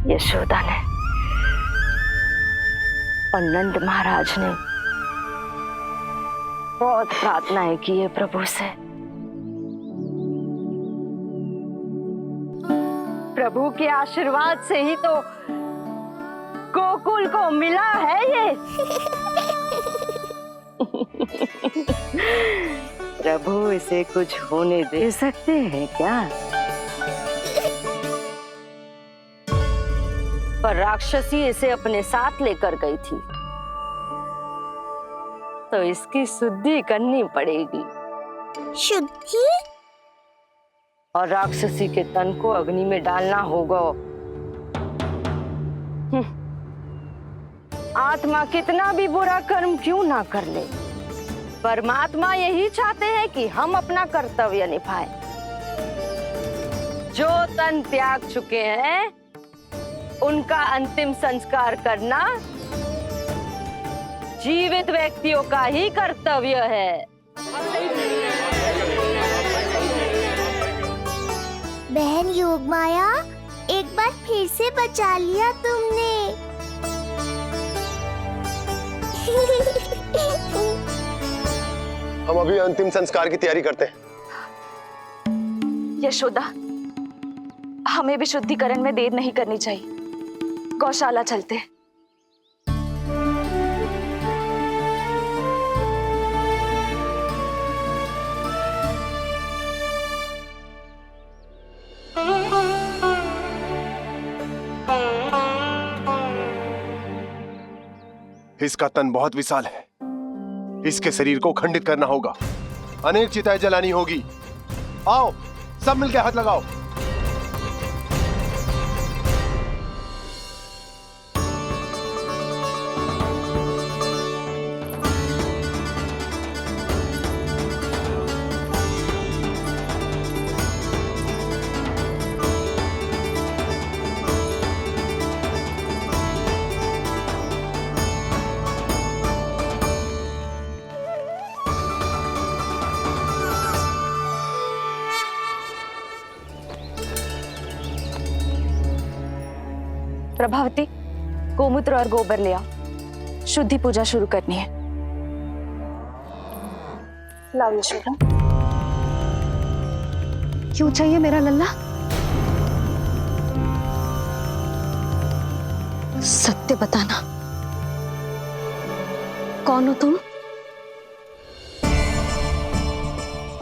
यशोदा ने और नंद महाराज ने बहुत प्रार्थनाएं की है प्रभु से। प्रभु के आशीर्वाद से ही तो गोकुल को मिला है ये। प्रभु इसे कुछ होने दे सकते हैं क्या? पर राक्षसी इसे अपने साथ लेकर गई थी, तो इसकी शुद्धि करनी पड़ेगी। शुद्धि? और राक्षसी के तन को अग्नि में डालना होगा। आत्मा कितना भी बुरा कर्म क्यों ना कर ले, परमात्मा यही चाहते हैं कि हम अपना कर्तव्य निभाएं। जो तन त्याग चुके हैं उनका अंतिम संस्कार करना जीवित व्यक्तियों का ही कर्तव्य है। बहन योगमाया, एक बार फिर से बचा लिया तुमने। हम अभी अंतिम संस्कार की तैयारी करते हैं। यशोदा, हमें भी शुद्धिकरण में देर नहीं करनी चाहिए। गौशाला चलते हैं। इसका तन बहुत विशाल है, इसके शरीर को खंडित करना होगा, अनेक चिताएं जलानी होगी। आओ सब मिलकर हाथ लगाओ। प्रभावती, गोमूत्र और गोबर ले आओ, शुद्धि पूजा शुरू करनी है। लाओ यशोदा। क्यों चाहिए मेरा लल्ला? सत्य बताना, कौन हो तुम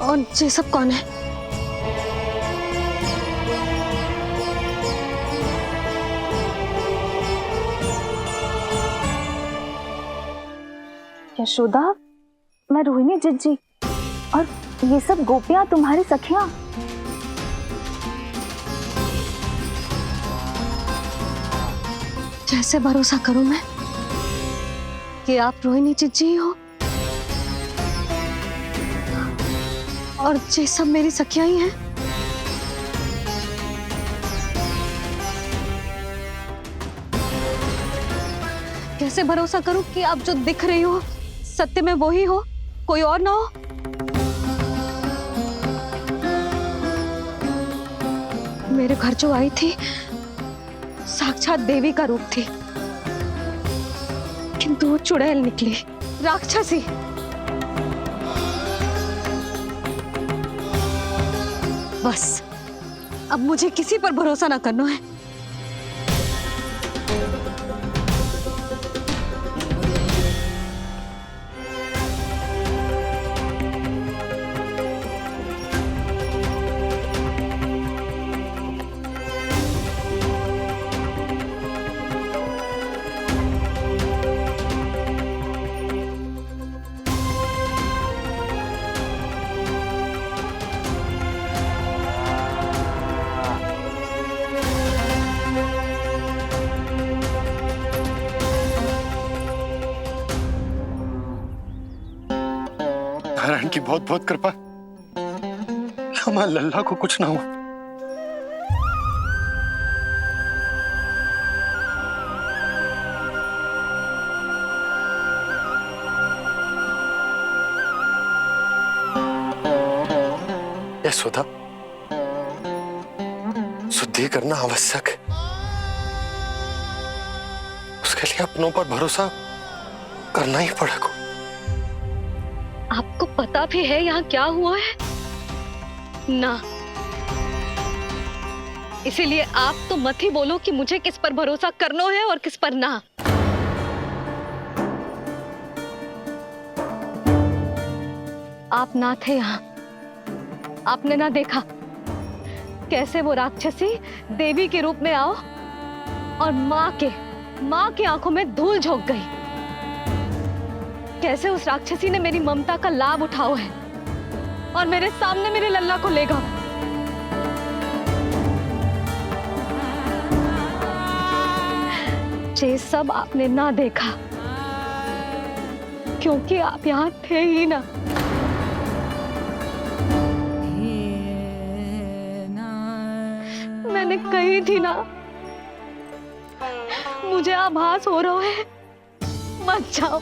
और ये सब कौन है? यशोदा, मैं रोहिणी जिज्जी और ये सब गोपियां तुम्हारी सखियां। कैसे भरोसा करूं मैं कि आप रोहिणी जिज्जी ही हो और ये सब मेरी सखियां ही हैं। कैसे भरोसा करूं कि आप जो दिख रही हो सत्य में वो ही हो, कोई और ना हो? मेरे घर जो आई थी साक्षात देवी का रूप थी, किंतु वो चुड़ैल निकली, राक्षसी। बस अब मुझे किसी पर भरोसा ना करना है। नारायण की बहुत बहुत कृपा, हमारे लल्ला को कुछ ना हुआ। यशोदा, शुद्धि करना आवश्यक है। उसके लिए अपनों पर भरोसा करना ही पड़ेगा। आपको पता भी है यहाँ क्या हुआ है ना, इसीलिए आप तो मत ही बोलो कि मुझे किस पर भरोसा करना है और किस पर ना। आप ना थे यहाँ, आपने ना देखा कैसे वो राक्षसी देवी के रूप में आओ और माँ के आंखों में धूल झोंक गई। कैसे उस राक्षसी ने मेरी ममता का लाभ उठाओ है और मेरे सामने मेरे लल्ला को ले गया। ये सब आपने ना देखा क्योंकि आप यहाँ थे ही ना। मैंने कही थी ना, मुझे आभास हो रहा है, मत जाओ।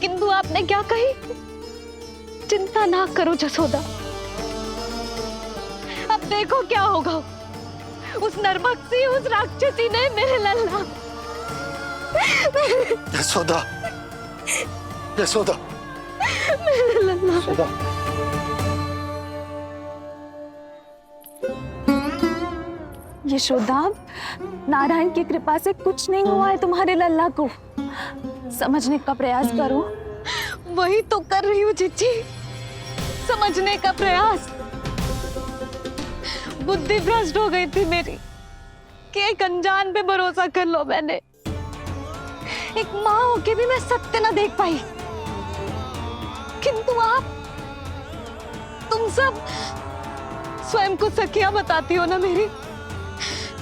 किंतु आपने क्या कही? चिंता ना करो जसोदा, अब देखो क्या होगा। उस नरभक्षी, उस राक्षसी ने मेरे लल्ला। यशोदा, यशोदा, मेरे लल्ला। यशोदा। यशोदा, नारायण की कृपा से कुछ नहीं हुआ है तुम्हारे लल्ला को। समझने का प्रयास करो। वही तो कर रही हूँ चिच्ची, समझने का प्रयास। बुद्धि भ्रष्ट हो गई थी मेरी कि एक अनजान पे भरोसा कर लो मैंने। एक माँ होके भी मैं सत्य ना देख पाई। किंतु आप, तुम सब स्वयं को सखिया बताती हो ना मेरी,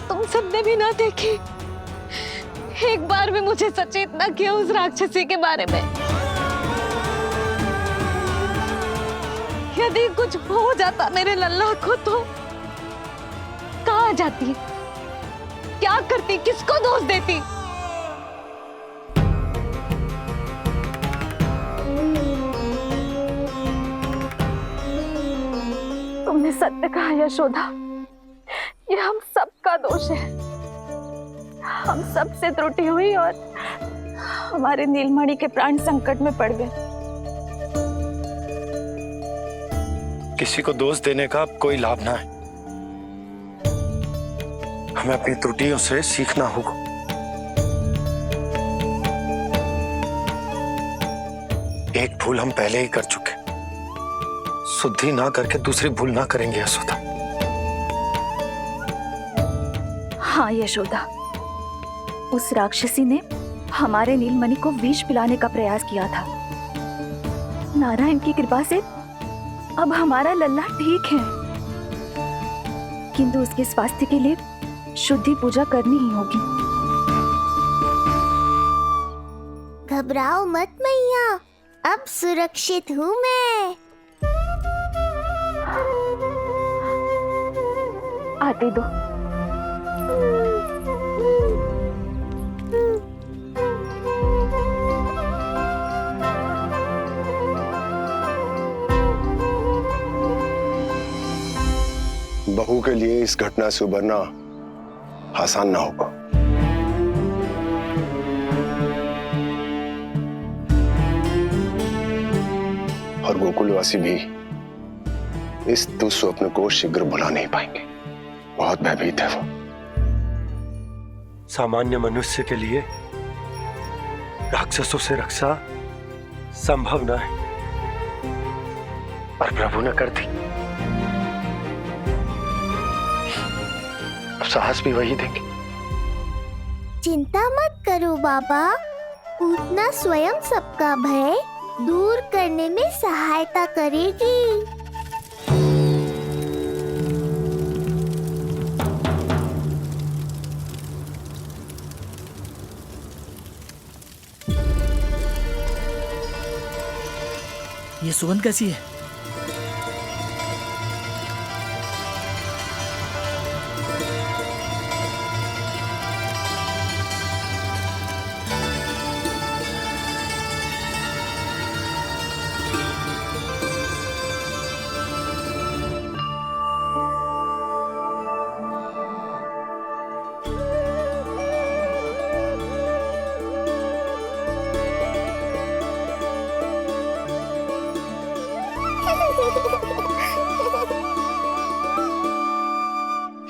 तुम सबने भी ना देखी, एक बार भी मुझे सचेत ना किया उस राक्षसी के बारे में। यदि कुछ हो जाता मेरे लल्ला को तो कहाँ जाती, क्या करती, किसको दोष देती? तुमने सत्य कहा यशोदा, ये हम सबका दोष है। हम सब से त्रुटि हुई और हमारे नीलमणि के प्राण संकट में पड़ गए। किसी को दोष देने का कोई लाभ ना है। हमें अपनी त्रुटियों से सीखना होगा। एक भूल हम पहले ही कर चुके, शुद्धि ना करके दूसरी भूल ना करेंगे यशोदा। हाँ यशोदा, उस राक्षसी ने हमारे नीलमणि को विष पिलाने का प्रयास किया था। नारायण की कृपा से अब हमारा लल्ला ठीक है, किंतु उसके स्वास्थ्य के लिए शुद्धि पूजा करनी ही होगी। घबराओ मत मैया, अब सुरक्षित हूँ मैं। आते दो। बहू के लिए इस घटना से उबरना आसान ना होगा। और गोकुलवासी भी इस दुस्वप्न को शीघ्र भुला नहीं पाएंगे। बहुत भयभीत है वो। सामान्य मनुष्य के लिए राक्षसों से रक्षा संभव न है, पर प्रभु ने कर दी। अब साहस भी वही देंगे। चिंता मत करो बाबा, पूतना स्वयं सबका भय दूर करने में सहायता करेगी। ये सुगंध कैसी है?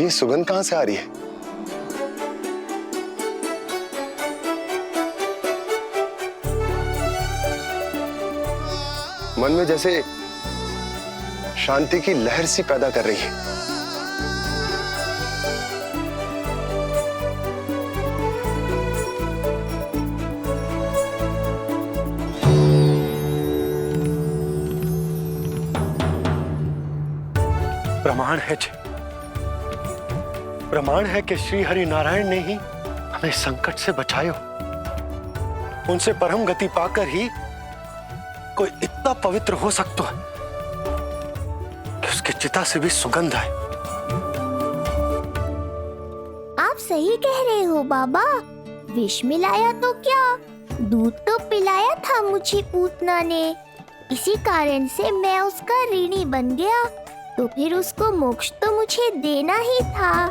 ये सुगंध कहां से आ रही है? मन में जैसे शांति की लहर सी पैदा कर रही है। प्रमाण है प्रमाण है कि श्री हरि नारायण ने ही हमें संकट से बचायो। उनसे परम गति पाकर ही कोई इतना पवित्र हो सकता है कि उसकी चिता से भी सुगंध है। आप सही कह रहे हो बाबा। विष मिलाया तो क्या, दूध तो पिलाया था मुझे पूतना ने। इसी कारण से मैं उसका ऋणी बन गया, तो फिर उसको मोक्ष तो मुझे देना ही था।